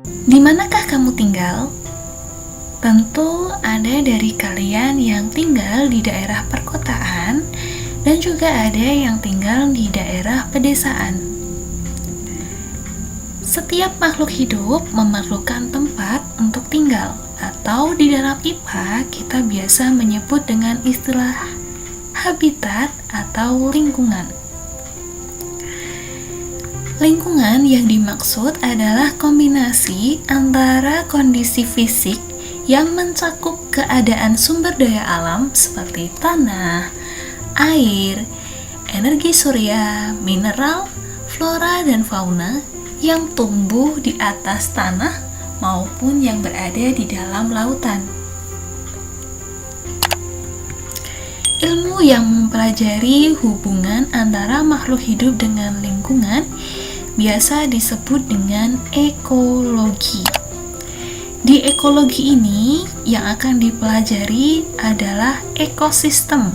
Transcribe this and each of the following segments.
Di manakah kamu tinggal? Tentu ada dari kalian yang tinggal di daerah perkotaan dan juga ada yang tinggal di daerah pedesaan. Setiap makhluk hidup memerlukan tempat untuk tinggal, atau di dalam IPA kita biasa menyebut dengan istilah habitat atau lingkungan. Lingkungan yang dimaksud adalah kombinasi antara kondisi fisik yang mencakup keadaan sumber daya alam seperti tanah, air, energi surya, mineral, flora dan fauna yang tumbuh di atas tanah maupun yang berada di dalam lautan. Ilmu yang mempelajari hubungan antara makhluk hidup dengan lingkungan biasa disebut dengan ekologi. Di ekologi ini yang akan dipelajari adalah ekosistem,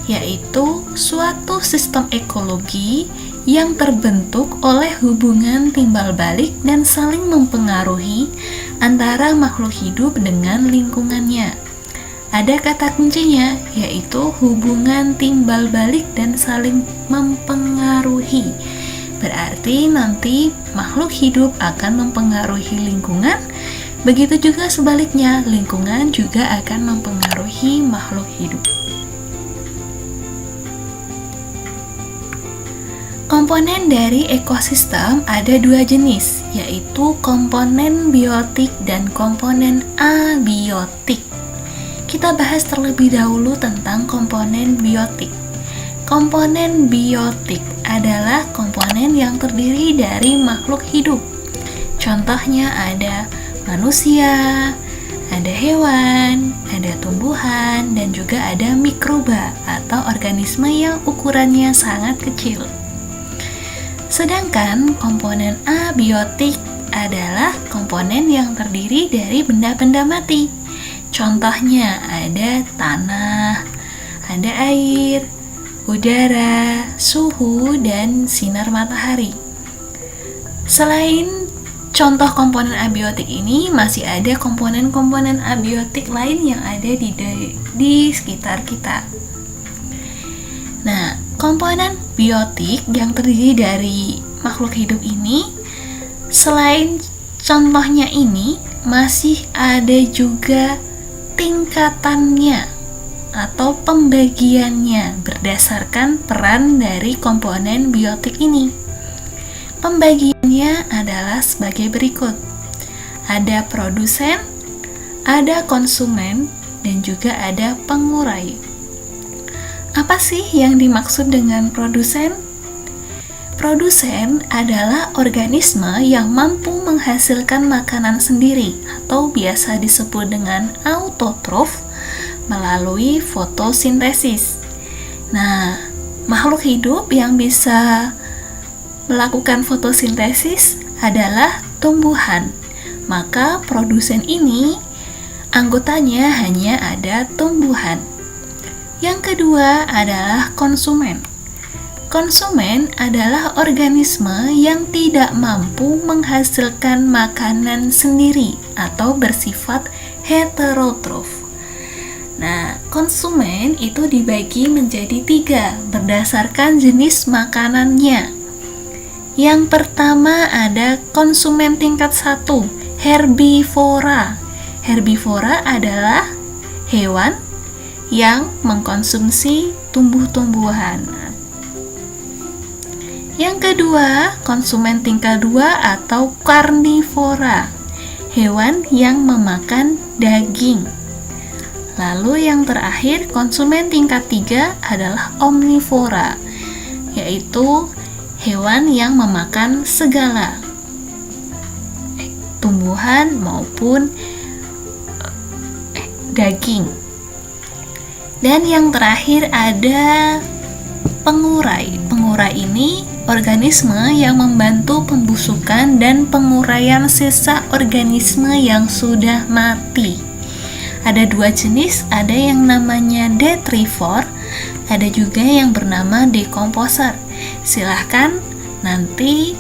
yaitu suatu sistem ekologi yang terbentuk oleh hubungan timbal balik dan saling mempengaruhi antara makhluk hidup dengan lingkungannya. Ada kata kuncinya, yaitu hubungan timbal balik dan saling mempengaruhi. Berarti nanti makhluk hidup akan mempengaruhi lingkungan, begitu juga sebaliknya, lingkungan juga akan mempengaruhi makhluk hidup. Komponen dari ekosistem ada dua jenis, yaitu komponen biotik dan komponen abiotik. Kita bahas terlebih dahulu tentang komponen biotik. Komponen biotik adalah komponen yang terdiri dari makhluk hidup. Contohnya ada manusia, ada hewan, ada tumbuhan, dan juga ada mikroba atau organisme yang ukurannya sangat kecil. Sedangkan komponen abiotik adalah komponen yang terdiri dari benda-benda mati. Contohnya ada tanah, ada air, udara, suhu, dan sinar matahari. Selain contoh komponen abiotik ini, masih ada komponen-komponen abiotik lain yang ada di sekitar kita. Nah, komponen biotik yang terdiri dari makhluk hidup ini, selain contohnya ini, masih ada juga tingkatannya atau pembagiannya berdasarkan peran dari komponen biotik ini. Pembagiannya adalah sebagai berikut. Ada produsen, ada konsumen, dan juga ada pengurai. Apa sih yang dimaksud dengan produsen? Produsen adalah organisme yang mampu menghasilkan makanan sendiri atau biasa disebut dengan autotrof melalui fotosintesis. Nah, makhluk hidup yang bisa melakukan fotosintesis adalah tumbuhan. Maka produsen ini anggotanya hanya ada tumbuhan. Yang kedua adalah konsumen. Konsumen adalah organisme yang tidak mampu menghasilkan makanan sendiri atau bersifat heterotrof. Nah, konsumen itu dibagi menjadi 3 berdasarkan jenis makanannya. Yang pertama ada konsumen tingkat 1, herbivora. Herbivora adalah hewan yang mengkonsumsi tumbuh-tumbuhan. Yang kedua, konsumen tingkat 2 atau karnivora, hewan yang memakan daging. Lalu yang terakhir, konsumen tingkat 3 adalah omnivora, yaitu hewan yang memakan segala, tumbuhan maupun daging. Dan yang terakhir ada pengurai. Pengurai ini organisme yang membantu pembusukan dan penguraian sisa organisme yang sudah mati. Ada 2 jenis, ada yang namanya detrivor, ada juga yang bernama dekomposer. Silahkan nanti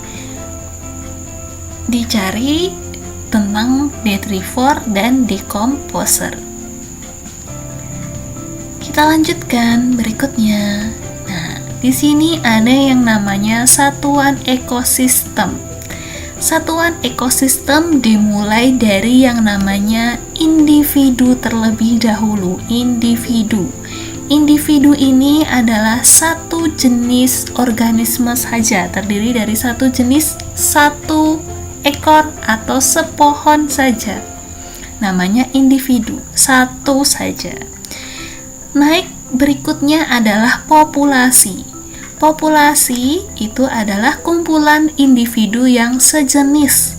dicari tentang detritivore dan decomposer. Kita lanjutkan berikutnya. Nah, di sini ada yang namanya satuan ekosistem. Satuan ekosistem dimulai dari yang namanya individu terlebih dahulu. Individu ini adalah satu jenis organisme saja, terdiri dari satu jenis, satu ekor atau sepohon saja. Namanya individu, satu saja. Naik berikutnya adalah populasi. Populasi itu adalah kumpulan individu yang sejenis.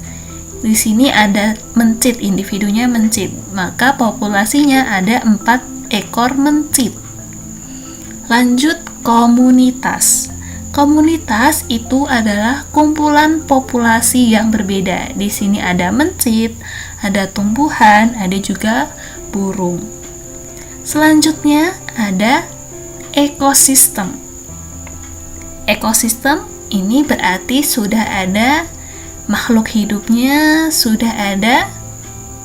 Di sini ada mencit, individunya mencit, maka populasinya ada 4 ekor mencit. Lanjut, komunitas. Komunitas itu adalah kumpulan populasi yang berbeda. Di sini ada mencit, ada tumbuhan, ada juga burung. Selanjutnya ada ekosistem. Ekosistem ini berarti sudah ada makhluk hidupnya, sudah ada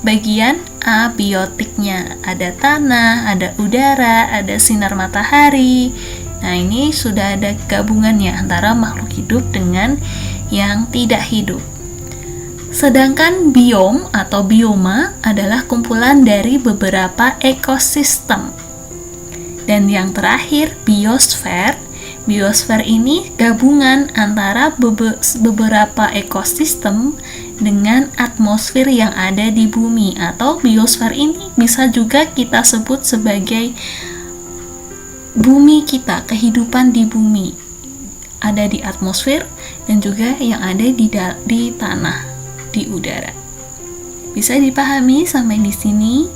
bagian abiotiknya, ada tanah, ada udara, ada sinar matahari. Nah, ini sudah ada gabungannya antara makhluk hidup dengan yang tidak hidup. Sedangkan biom atau bioma adalah kumpulan dari beberapa ekosistem. Dan yang terakhir, biosfer. Biosfer ini gabungan antara beberapa ekosistem dengan atmosfer yang ada di bumi, atau biosfer ini bisa juga kita sebut sebagai bumi kita, kehidupan di bumi. Ada di atmosfer dan juga yang ada di tanah, di udara. Bisa dipahami sampai di sini?